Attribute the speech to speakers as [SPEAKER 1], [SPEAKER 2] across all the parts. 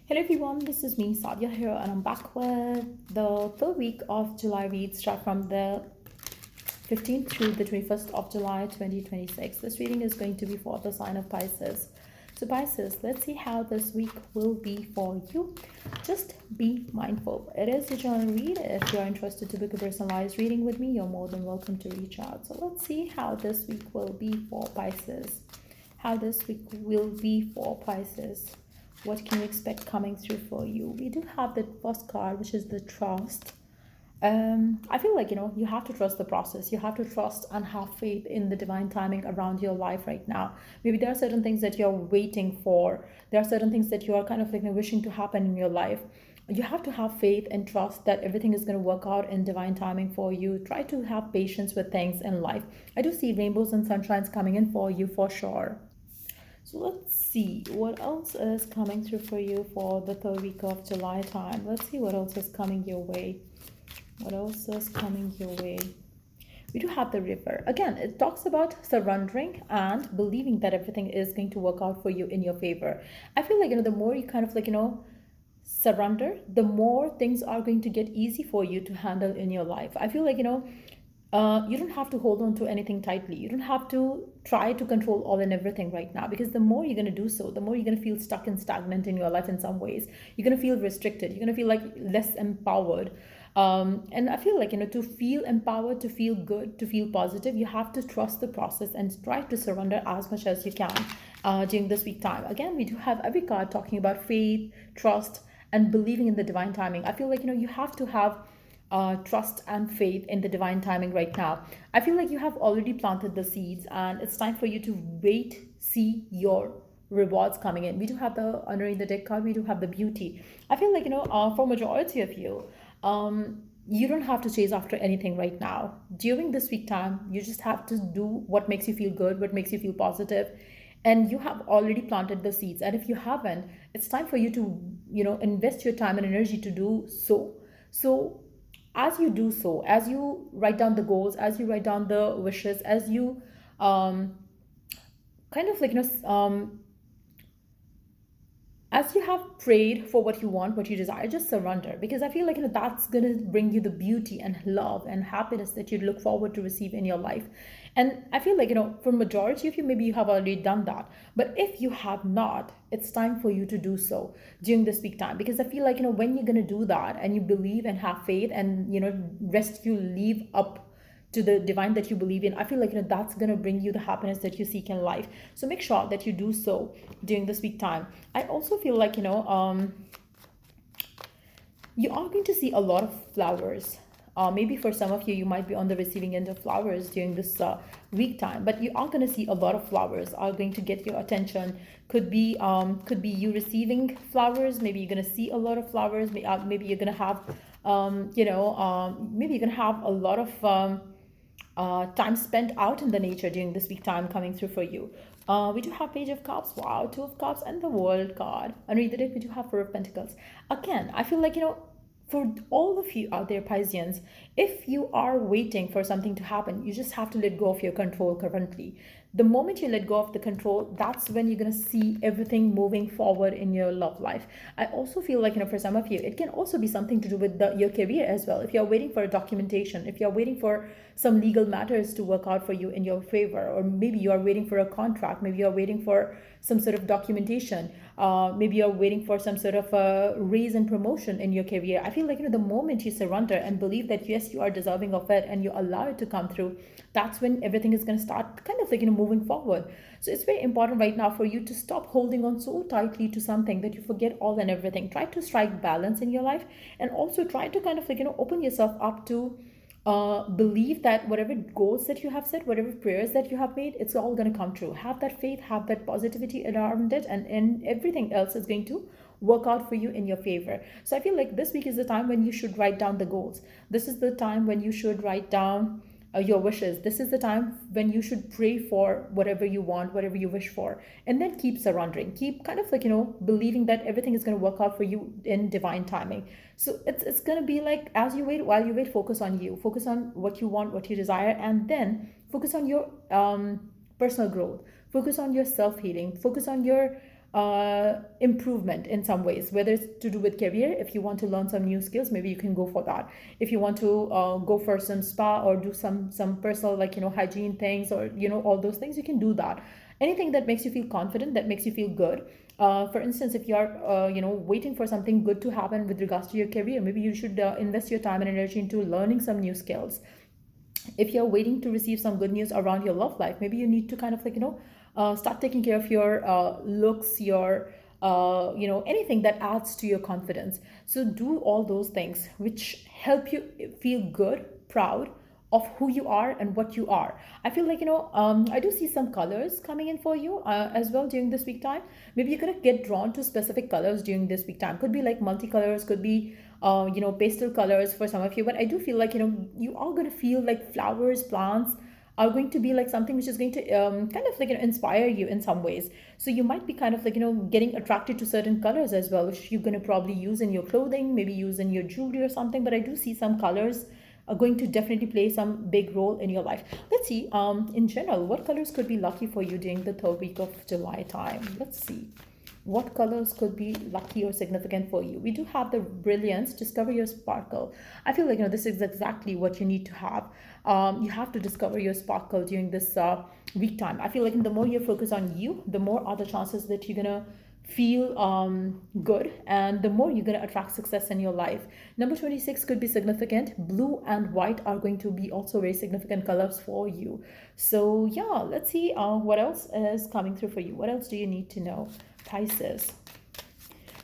[SPEAKER 1] Hello everyone, this is me Sadia here, and I'm back with the third week of July reads, start from the 15th through the 21st of July 2026. This reading is going to be for the sign of Pisces. So Pisces, let's see how this week will be for you. Just be mindful. It is a general read. If you're interested to book a personalized reading with me, you're more than welcome to reach out. So let's see how this week will be for Pisces. How this week will be for Pisces. What can you expect coming through for you? We do have the first card, which is the trust. I feel like, you have to trust the process. You have to trust and have faith in the divine timing around your life right now. Maybe there are certain things that you're waiting for. There are certain things that you are kind of like wishing to happen in your life. You have to have faith and trust that everything is going to work out in divine timing for you. Try to have patience with things in life. I do see rainbows and sunshines coming in for you for sure. So let's see what else is coming through for you for the third week of July time. Let's see what else is coming your way. What else is coming your way? We do have the river. Again, it talks about surrendering and believing that everything is going to work out for you in your favor. I feel like, the more you kind of like, surrender, the more things are going to get easy for you to handle in your life. I feel like, you don't have to hold on to anything tightly. You don't have to try to control all and everything right now, because the more you're going to do so, the more you're going to feel stuck and stagnant in your life in some ways. You're going to feel restricted. You're going to feel like less empowered. And I feel like, to feel empowered, to feel good, to feel positive, you have to trust the process and try to surrender as much as you can during this week time. Again, we do have every card talking about faith, trust, and believing in the divine timing. I feel like, you have to have trust and faith in the divine timing right now. I feel like you have already planted the seeds, and it's time for you to wait, see your rewards coming in. We do have the honoring the deck card. We do have the beauty. I feel like, for majority of you, you don't have to chase after anything right now. During this week time, you just have to do what makes you feel good, what makes you feel positive, and you have already planted the seeds. And if you haven't, it's time for you to, invest your time and energy to do so. So as you do so, as you write down the goals, as you write down the wishes, as you um, kind of like, as you have prayed for what you want, what you desire, just surrender, because I feel like, that's going to bring you the beauty and love and happiness that you look forward to receive in your life. And I feel like, for majority of you, maybe you have already done that, but if you have not, it's time for you to do so during this week time, because I feel like, when you're going to do that and you believe and have faith and, rest you leave up to the divine that you believe in, I feel like, that's going to bring you the happiness that you seek in life. So make sure that you do so during this week time. I also feel like, you are going to see a lot of flowers. Maybe for some of you, you might be on the receiving end of flowers during this week time, but you are going to see a lot of flowers are going to get your attention. Could be you receiving flowers. Maybe you're going to see a lot of flowers. Maybe you're going to have, maybe you're going to have a lot of time spent out in the nature during this week time coming through for you. We do have Page of Cups, wow, Two of Cups, and the World card. Underneath the deck, we do have Four of Pentacles. Again, I feel like, for all of you out there, Pisceans, if you are waiting for something to happen, you just have to let go of your control currently. The moment you let go of the control, that's when you're going to see everything moving forward in your love life. I also feel like, for some of you, it can also be something to do with your career as well. If you're waiting for a documentation, if you're waiting for some legal matters to work out for you in your favor, or maybe you are waiting for a contract, maybe you're waiting for some sort of documentation, maybe you're waiting for some sort of a raise and promotion in your career. I feel like, the moment you surrender and believe that yes, you are deserving of it, and you allow it to come through, that's when everything is going to start kind of like, moving forward. So it's very important right now for you to stop holding on so tightly to something that you forget all and everything. Try to strike balance in your life, and also try to kind of like, open yourself up to believe that whatever goals that you have set, whatever prayers that you have made, it's all going to come true. Have that faith, have that positivity around it, and everything else is going to work out for you in your favor. So I feel like this week is the time when you should write down the goals. This is the time when you should write down your wishes. This is the time when you should pray for whatever you want, whatever you wish for, and then keep surrendering. Keep kind of like, believing that everything is going to work out for you in divine timing. So it's going to be like, as you wait, while you wait, focus on you, focus on what you want, what you desire, and then focus on your personal growth, focus on your self-healing, focus on your improvement in some ways, whether it's to do with career. If you want to learn some new skills, maybe you can go for that. If you want to go for some spa or do some personal, like, hygiene things, or all those things, you can do that. Anything that makes you feel confident, that makes you feel good. For instance, if you are waiting for something good to happen with regards to your career, maybe you should invest your time and energy into learning some new skills. If you're waiting to receive some good news around your love life, maybe you need to kind of, like, start taking care of your looks, your anything that adds to your confidence. So do all those things which help you feel good, proud of who you are and what you are. I feel like, I do see some colors coming in for you as well during this week time. Maybe you're gonna get drawn to specific colors during this week time. Could be like multicolors, could be pastel colors for some of you. But I do feel like, you are going to feel like flowers, plants are going to be like something which is going to kind of like, inspire you in some ways. So you might be kind of like, getting attracted to certain colors as well, which you're going to probably use in your clothing, maybe use in your jewelry or something. But I do see some colors are going to definitely play some big role in your life. Let's see, in general, what colors could be lucky for you during the third week of July time. Let's see what colors could be lucky or significant for you. We do have the brilliance, discover your sparkle. I feel like, this is exactly what you need to have. You have to discover your sparkle during this week time. I feel like the more you focus on you, the more are the chances that you're gonna feel good, and the more you're going to attract success in your life. Number 26 could be significant. Blue and white are going to be also very significant colors for you. So yeah, let's see what else is coming through for you. What else do you need to know, Pisces?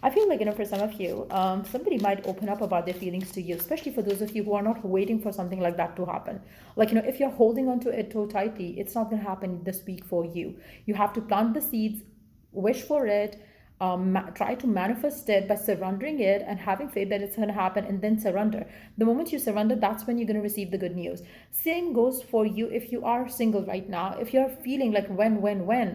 [SPEAKER 1] I feel like, for some of you, somebody might open up about their feelings to you, especially for those of you who are not waiting for something like that to happen. Like, if you're holding on to it too tightly, it's not going to happen this week for you. You have to plant the seeds, wish for it, try to manifest it by surrendering it and having faith that it's going to happen, and then surrender. The moment you surrender, that's when you're going to receive the good news. Same goes for you if you are single right now. If you're feeling like when,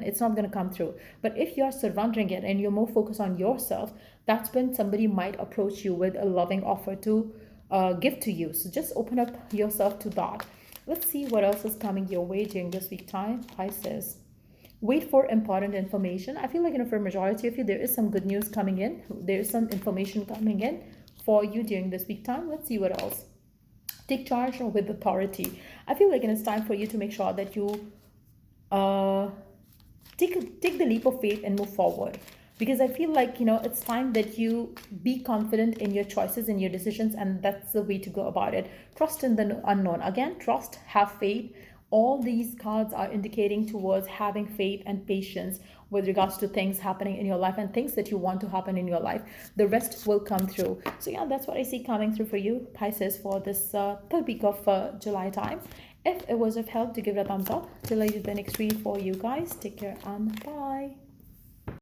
[SPEAKER 1] it's not going to come through. But if you're surrendering it and you're more focused on yourself, that's when somebody might approach you with a loving offer to give to you. So just open up yourself to that. Let's see what else is coming your way during this week time, Pisces. Wait for important information. I feel like, for a majority of you, there is some good news coming in. There is some information coming in for you during this week time. Let's see what else. Take charge with authority. I feel like it's time for you to make sure that you take the leap of faith and move forward. Because I feel like, it's time that you be confident in your choices and your decisions, and that's the way to go about it. Trust in the unknown. Again, trust, have faith. All these cards are indicating towards having faith and patience with regards to things happening in your life and things that you want to happen in your life. The rest will come through. So yeah, that's what I see coming through for you, Pisces, for this third week of July time. If it was of help, to give it a thumbs up. Till I do the next read for you guys. Take care and bye.